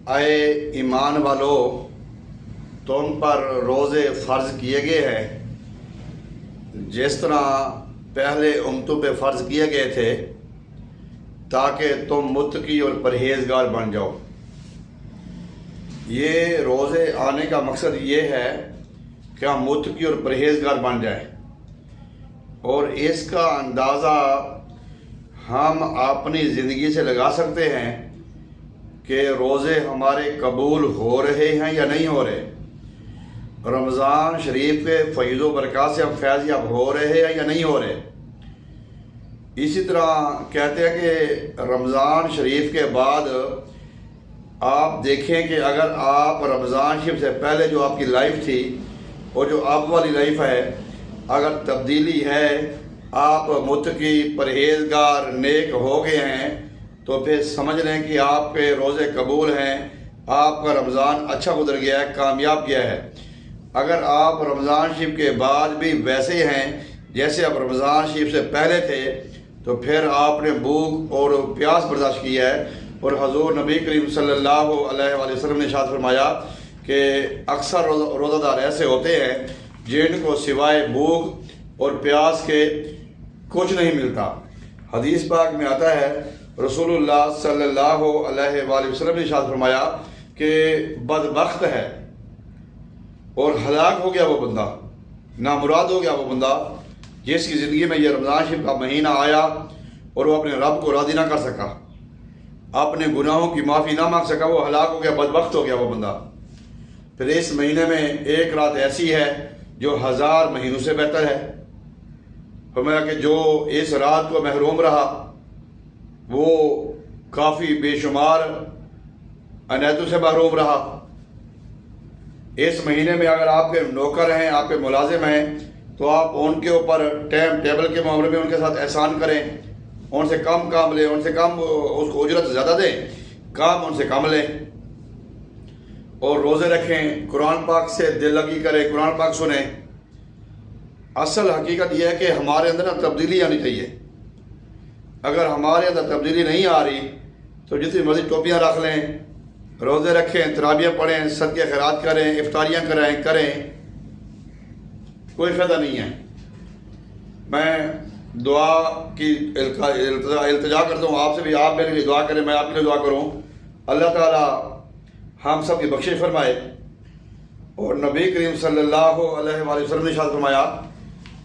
اے ایمان والو، تم پر روزے فرض کیے گئے ہیں جس طرح پہلے امتوں پہ فرض کیے گئے تھے، تاکہ تم متقی اور پرہیزگار بن جاؤ۔ یہ روزے آنے کا مقصد یہ ہے کہ ہم متقی اور پرہیزگار بن جائیں، اور اس کا اندازہ ہم اپنی زندگی سے لگا سکتے ہیں کہ روزے ہمارے قبول ہو رہے ہیں یا نہیں ہو رہے، رمضان شریف کے فیض و برکات سے ہم فیض یاب ہو رہے ہیں یا نہیں ہو رہے۔ اسی طرح کہتے ہیں کہ رمضان شریف کے بعد آپ دیکھیں کہ اگر آپ رمضان شریف سے پہلے جو آپ کی لائف تھی اور جو اب والی لائف ہے، اگر تبدیلی ہے، آپ متقی پرہیزگار نیک ہو گئے ہیں، تو پھر سمجھ لیں کہ آپ کے روزے قبول ہیں، آپ کا رمضان اچھا گزر گیا ہے، کامیاب گیا ہے۔ اگر آپ رمضان شریف کے بعد بھی ویسے ہیں جیسے آپ رمضان شریف سے پہلے تھے، تو پھر آپ نے بھوک اور پیاس برداشت کی ہے، اور حضور نبی کریم صلی اللہ علیہ وآلہ وسلم نے ارشاد فرمایا کہ اکثر روزہ دار ایسے ہوتے ہیں جن کو سوائے بھوک اور پیاس کے کچھ نہیں ملتا۔ حدیث پاک میں آتا ہے، رسول اللہ صلی اللہ علیہ وآلہ وسلم نے ارشاد فرمایا کہ بدبخت ہے اور ہلاک ہو گیا وہ بندہ، نامراد ہو گیا وہ بندہ جس کی زندگی میں یہ رمضان شریف کا مہینہ آیا اور وہ اپنے رب کو راضی نہ کر سکا، اپنے گناہوں کی معافی نہ مانگ سکا، وہ ہلاک ہو گیا، بدبخت ہو گیا وہ بندہ۔ پھر اس مہینے میں ایک رات ایسی ہے جو 1000 مہینوں سے بہتر ہے۔ فرمایا کہ جو اس رات کو محروم رہا وہ کافی بے شمار عنایتوں سے محروم رہا۔ اس مہینے میں اگر آپ کے نوکر ہیں، آپ کے ملازم ہیں، تو آپ ان کے اوپر ٹائم ٹیبل کے معاملے میں ان کے ساتھ احسان کریں، ان سے کم کام لیں، ان سے کم اس کو اجرت زیادہ دیں، کام ان سے کم لیں، اور روزے رکھیں، قرآن پاک سے دل لگی کریں، قرآن پاک سنیں۔ اصل حقیقت یہ ہے کہ ہمارے اندر تبدیلی آنی چاہیے۔ اگر ہمارے اندر تبدیلی نہیں آ رہی تو جتنی مرضی ٹوپیاں رکھ لیں، روزے رکھیں، تراویح پڑھیں، صدقے خیرات کریں، افطاریاں کریں، کوئی فائدہ نہیں ہے۔ میں دعا کی التجا کرتا ہوں آپ سے بھی، آپ میرے لیے دعا کریں، میں آپ کے لیے دعا کروں۔ اللہ تعالیٰ ہم سب کی بخشش فرمائے، اور نبی کریم صلی اللہ علیہ وآلہ وسلم نے ارشاد فرمایا،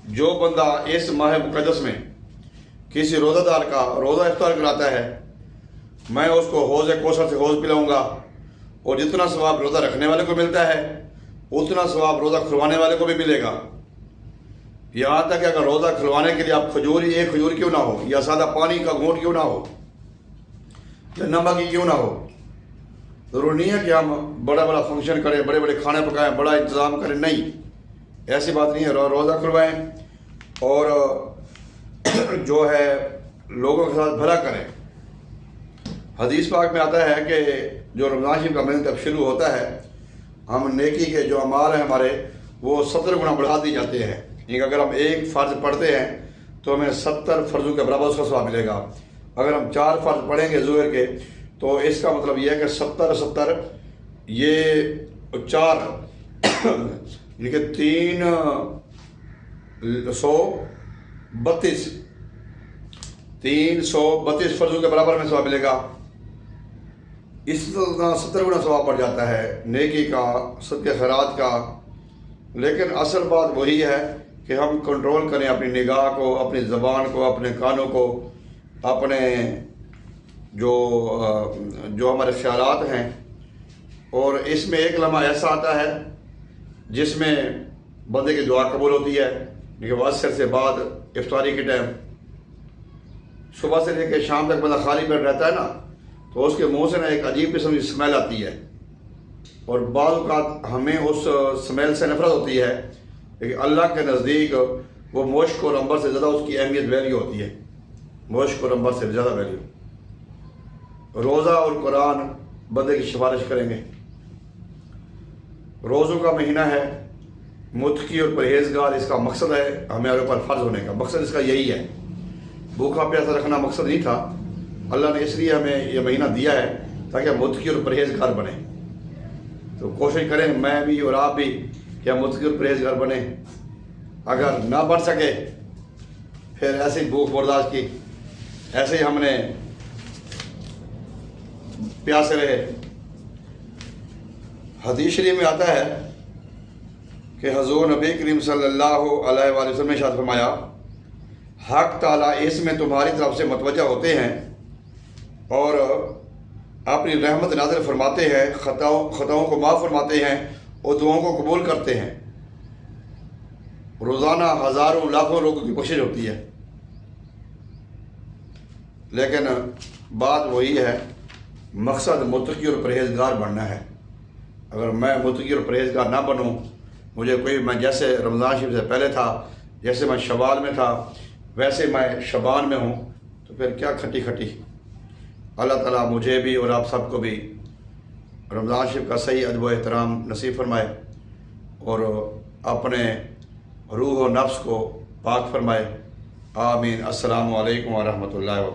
جو بندہ اس ماہ مقدس میں کسی روزہ دار کا روزہ افطار کراتا ہے، میں اس کو حوض کوثر سے حوض پلاؤں گا، اور جتنا ثواب روزہ رکھنے والے کو ملتا ہے اتنا ثواب روزہ کھلوانے والے کو بھی ملے گا۔ یہاں تک کہ اگر روزہ کھلوانے کے لیے آپ ایک کھجور کیوں نہ ہو، یا سادہ پانی کا گھونٹ کیوں نہ ہو، یا نمک ہی کیوں نہ ہو، ضروری نہیں ہے کہ ہم بڑا فنکشن کریں، بڑے بڑے کھانے پکائیں، بڑا انتظام کریں، نہیں، ایسی بات نہیں ہے۔ روزہ کھلوائیں اور جو ہے لوگوں کے ساتھ بھلا کریں۔ حدیث پاک میں آتا ہے کہ جو رمضان شریف کا مہینہ جب شروع ہوتا ہے، ہم نیکی کے جو اعمال ہیں ہمارے، وہ 70 گنا بڑھا دی جاتے ہیں۔ یعنی اگر ہم ایک فرض پڑھتے ہیں تو ہمیں 70 فرضوں کے برابر اس کا ثواب ملے گا۔ اگر ہم 4 فرض پڑھیں گے ظہر کے، تو اس کا مطلب یہ ہے کہ 70 یہ 4 یعنی کہ 332 فرضوں کے برابر میں ثواب ملے گا۔ اس طرح 70 گنا ثواب پڑ جاتا ہے نیکی کا، صدقہ خیرات کا۔ لیکن اصل بات وہی ہے کہ ہم کنٹرول کریں اپنی نگاہ کو، اپنی زبان کو، اپنے کانوں کو، اپنے جو ہمارے خیالات ہیں۔ اور اس میں ایک لمحہ ایسا آتا ہے جس میں بندے کی دعا قبول ہوتی ہے، لیکن عصر سے بعد افطاری کے ٹائم، صبح سے لے کے شام تک بندہ خالی پیٹ رہتا ہے نا، تو اس کے منہ سے نا ایک عجیب قسم کی اسمیل آتی ہے، اور بعض اوقات ہمیں اس اسمیل سے نفرت ہوتی ہے، لیکن اللہ کے نزدیک وہ مشک اور عنبر سے زیادہ اس کی اہمیت ویلیو ہوتی ہے، مشک اور عنبر سے زیادہ ویلیو۔ روزہ اور قرآن بندے کی سفارش کریں گے۔ روزوں کا مہینہ ہے، متقی اور پرہیزگار اس کا مقصد ہے، ہمارے اوپر فرض ہونے کا مقصد اس کا یہی ہے۔ بھوکا پیاسا رکھنا مقصد نہیں تھا، اللہ نے اس لیے ہمیں یہ مہینہ دیا ہے تاکہ ہم متقی اور پرہیزگار بنیں۔ تو کوشش کریں میں بھی اور آپ بھی کہ ہم متقی اور پرہیزگار بنیں۔ اگر نہ بن سکے پھر ایسے ہی بھوک برداشت کی، ایسے ہی ہم نے پیاسے رہے۔ حدیث شریف میں آتا ہے کہ حضور نبی کریم صلی اللہ علیہ وآلہ وسلم نے ارشاد فرمایا، حق تعالیٰ اس میں تمہاری طرف سے متوجہ ہوتے ہیں اور اپنی رحمت نازل فرماتے ہیں، خطاؤں کو معاف فرماتے ہیں اور دعاؤں کو قبول کرتے ہیں۔ روزانہ ہزاروں لاکھوں لوگوں کی کوشش ہوتی ہے، لیکن بات وہی ہے، مقصد متقی اور پرہیزگار بننا ہے۔ اگر میں متقی اور پرہیزگار نہ بنوں، مجھے کوئی، میں جیسے رمضان شریف سے پہلے تھا، جیسے میں شوال میں تھا، ویسے میں شبان میں ہوں، تو پھر کیا کھٹی کھٹی۔ اللہ تعالیٰ مجھے بھی اور آپ سب کو بھی رمضان شریف کا صحیح ادب و احترام نصیب فرمائے اور اپنے روح و نفس کو پاک فرمائے۔ آمین۔ السلام علیکم ورحمۃ اللہ وبرکاتہ۔